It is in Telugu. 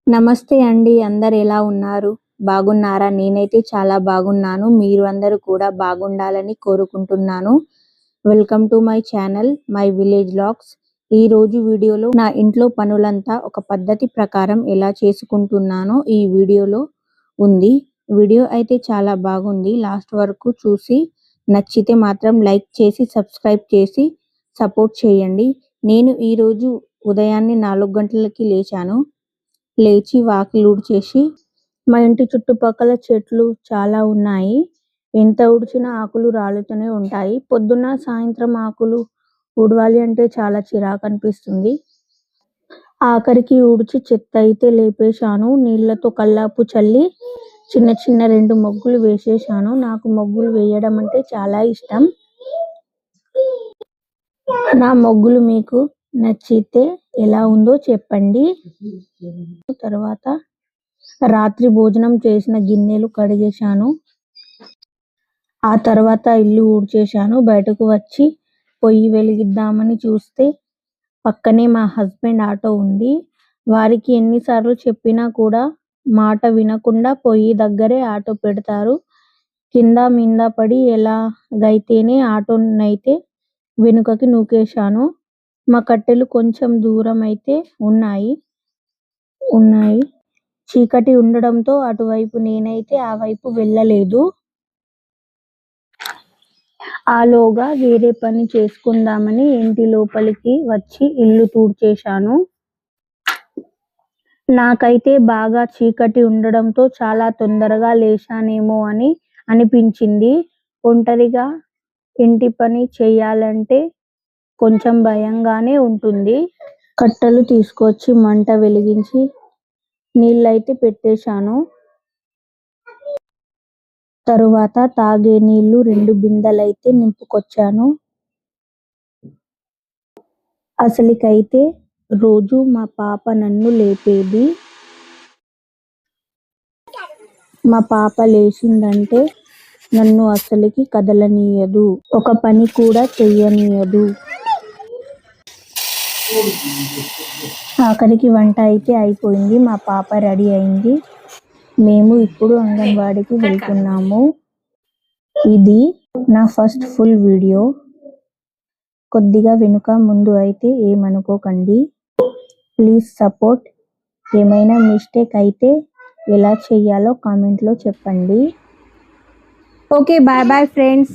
నమస్తే అండి. అందరు ఎలా ఉన్నారు? బాగున్నారా? నేనైతే చాలా బాగున్నాను. మీరు అందరూ కూడా బాగుండాలని కోరుకుంటున్నాను. Welcome to my channel my village vlogs. ఈ రోజు వీడియోలో నా ఇంట్లో పనులంతా ఒక పద్ధతి ప్రకారం ఎలా చేసుకుంటున్నానో ఈ వీడియోలో ఉంది. వీడియో అయితే చాలా బాగుంది. లాస్ట్ వరకు చూసి నచ్చితే మాత్రం లైక్ చేసి సబ్స్క్రైబ్ చేసి సపోర్ట్ చేయండి. నేను ఈరోజు ఉదయాన్నే 4 గంటలకి లేచి వాకిలి ఊడ్చేసి మా ఇంటి చుట్టుపక్కల చెట్లు చాలా ఉన్నాయి. ఎంత ఊడ్చినా ఆకులు రాలుతూనే ఉంటాయి. పొద్దున్న సాయంత్రం ఆకులు ఊడవాలి అంటే చాలా చిరాకు అనిపిస్తుంది. ఆఖరికి ఊడ్చి చెత్త అయితే లేపేశాను. నీళ్లతో కల్లాపు చల్లి చిన్న చిన్న 2 ముగ్గులు వేసేశాను. నాకు ముగ్గులు వేయడం అంటే చాలా ఇష్టం. నా ముగ్గులు మీకు నచ్చితే ఎలా ఉందో చెప్పండి. తర్వాత రాత్రి భోజనం చేసిన గిన్నెలు కడిగేశాను. ఆ తర్వాత ఇల్లు ఊడ్చేశాను. బయటకు వచ్చి పొయ్యి వెలిగిద్దామని చూస్తే పక్కనే మా హస్బెండ్ ఆటో ఉంది. వారికి ఎన్నిసార్లు చెప్పినా కూడా మాట వినకుండా పొయ్యి దగ్గరే ఆటో పెడతారు. కింద మింద పడి ఎలాగైతేనే ఆటోనైతే వెనుకకి నూకేశాను. మా కట్టెలు కొంచెం దూరం అయితే ఉన్నాయి. చీకటి ఉండడంతో అటువైపు నేనైతే ఆ వైపు వెళ్ళలేదు. ఆలోగా వేరే పని చేసుకుందామని ఇంటి లోపలికి వచ్చి ఇల్లు తూడ్చేశాను. నాకైతే బాగా చీకటి ఉండడంతో చాలా తొందరగా లేచానేమో అని అనిపించింది. ఒంటరిగా ఇంటి పని చేయాలంటే కొంచెం భయంగానే ఉంటుంది. కట్టెలు తీసుకొచ్చి మంట వెలిగించి నీళ్ళైతే పెట్టేశాను. తరువాత తాగే నీళ్లు 2 బిందెలైతే నింపుకొచ్చాను. అసలుకైతే రోజు మా పాప నన్ను లేపేది. మా పాప లేచిందంటే నన్ను అసలుకి కదలనీయదు. ఒక పని కూడా చెయ్యనీయదు. ఆఖరికి వంట అయితే అయిపోయింది. మా పాప రెడీ అయింది. మేము ఇప్పుడు అంగన్వాడికి వెళ్తున్నాము. ఇది నా ఫస్ట్ ఫుల్ వీడియో. కొద్దిగా వెనుక ముందు అయితే ఏమనుకోకండి. Please support. ఏమైనా మిస్టేక్ అయితే ఎలా చెయ్యాలో కామెంట్లో చెప్పండి. Okay, bye bye friends.